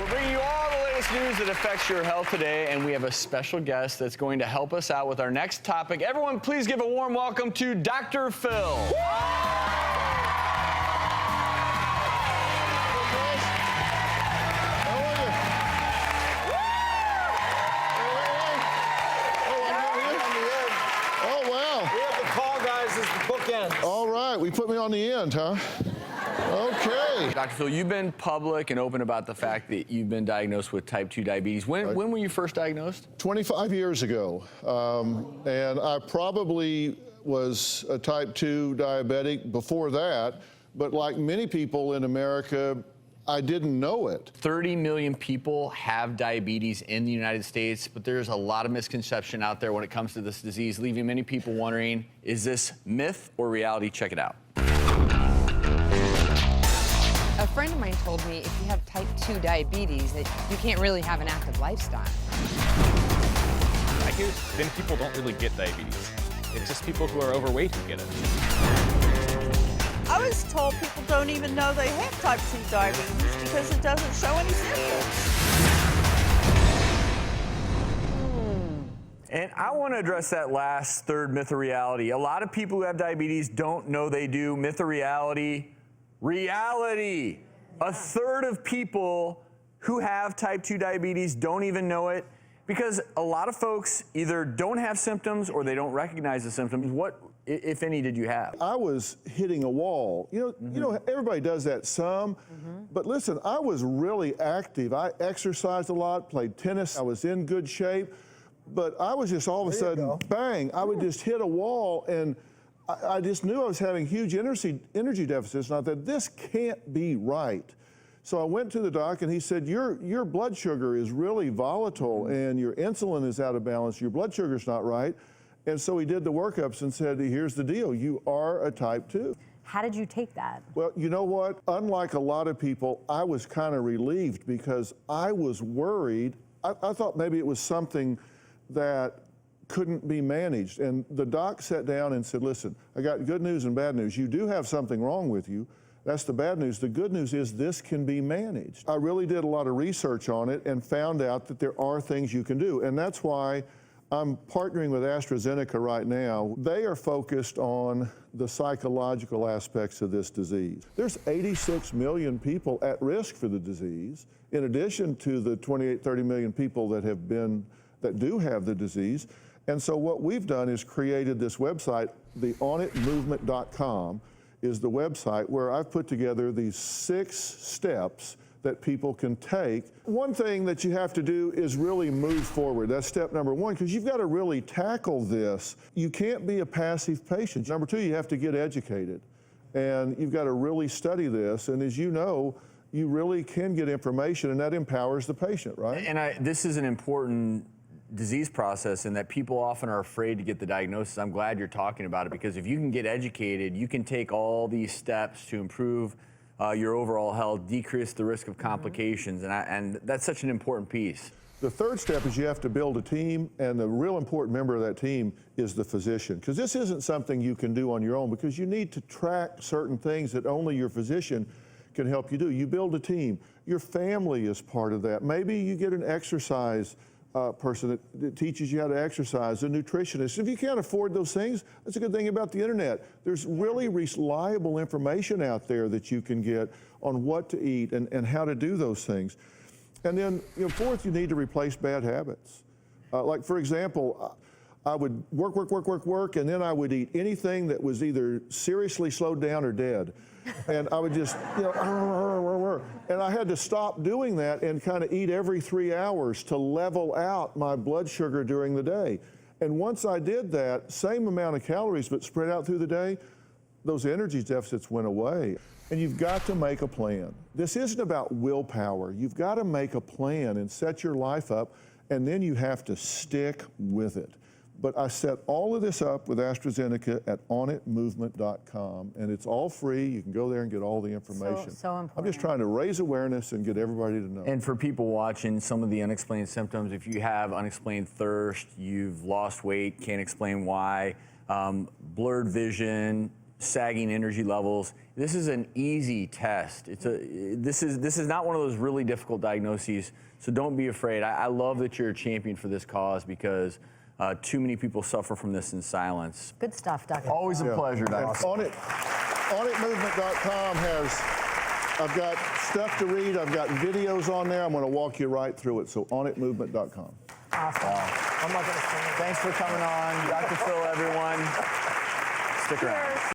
We're bringing you all the latest news that affects your health today, and we have a special guest that's going to help us out with our next topic. Everyone, please give a warm welcome to Dr. Phil. All right, we put me on the end, huh? Okay. Dr. Phil, you've been public and open about the fact that you've been diagnosed with type 2 diabetes. When were you first diagnosed? 25 years ago. And I probably was a type 2 diabetic before that, but like many people in America, I didn't know it. 30 million people have diabetes in the United States, but there's a lot of misconception out there when it comes to this disease, leaving many people wondering, is this myth or reality? Check it out. A friend of mine told me if you have type 2 diabetes, that you can't really have an active lifestyle. I hear then people don't really get diabetes. It's just people who are overweight who get it. I was told people don't even know they have type 2 diabetes because it doesn't show any symptoms. And I want to address that last third myth or reality. A lot of people who have diabetes don't know they do. Myth or reality? Reality. A third of people who have type 2 diabetes don't even know it because a lot of folks either don't have symptoms or they don't recognize the symptoms. What, if any, did you have? I was hitting a wall. You know, everybody does that some, but listen, I was really active. I exercised a lot, played tennis. I was in good shape, but I was just all of a sudden, bang, I would just hit a wall, and I just knew I was having huge energy deficits, and I thought, this can't be right. So I went to the doc, and he said, your blood sugar is really volatile, and your insulin is out of balance, your blood sugar's not right. And so he did the workups and said, here's the deal, you are a type 2. How did you take that? Well, you know what? Unlike a lot of people, I was kind of relieved because I was worried. I thought maybe it was something that couldn't be managed. And the doc sat down and said, listen, I got good news and bad news. You do have something wrong with you. That's the bad news. The good news is this can be managed. I really did a lot of research on it and found out that there are things you can do. And that's why I'm partnering with AstraZeneca right now. They are focused on the psychological aspects of this disease. There's 86 million people at risk for the disease, in addition to the 28, 30 million people that do have the disease. And so what we've done is created this website, the onitmovement.com is the website where I've put together these 6 steps that people can take. One thing that you have to do is really move forward. That's step number 1, because you've got to really tackle this. You can't be a passive patient. Number 2, you have to get educated. And you've got to really study this. And as you know, you really can get information, and that empowers the patient, right? And this is an important disease process in that people often are afraid to get the diagnosis. I'm glad you're talking about it, because if you can get educated, you can take all these steps to improve your overall health, decrease the risk of complications, and that's such an important piece. The third step is you have to build a team, and the real important member of that team is the physician, because this isn't something you can do on your own, because you need to track certain things that only your physician can help you do. You build a team. Your family is part of that. Maybe you get an exercise person that teaches you how to exercise, a nutritionist. If you can't afford those things, that's a good thing about the internet. There's really reliable information out there that you can get on what to eat and how to do those things. And then, fourth, you need to replace bad habits. Like, for example, I would work, and then I would eat anything that was either seriously slowed down or dead. And I would just, and I had to stop doing that and kind of eat every 3 hours to level out my blood sugar during the day. And once I did that, same amount of calories, but spread out through the day, those energy deficits went away. And you've got to make a plan. This isn't about willpower. You've got to make a plan and set your life up, and then you have to stick with it. But I set all of this up with AstraZeneca at onitmovement.com, and it's all free. You can go there and get all the information. So important. I'm just trying to raise awareness and get everybody to know. And for people watching, some of the unexplained symptoms, if you have unexplained thirst, you've lost weight, can't explain why, blurred vision, sagging energy levels. This is an easy test. This is not one of those really difficult diagnoses, so don't be afraid. I love that you're a champion for this cause because too many people suffer from this in silence. Good stuff, Dr. Always a pleasure, Dr. OnItMovement.com I've got stuff to read, I've got videos on there, I'm going to walk you right through it, so OnItMovement.com. Awesome. I'm not going to sing it. Thanks for coming on. Dr. Phil, everyone. Stick around.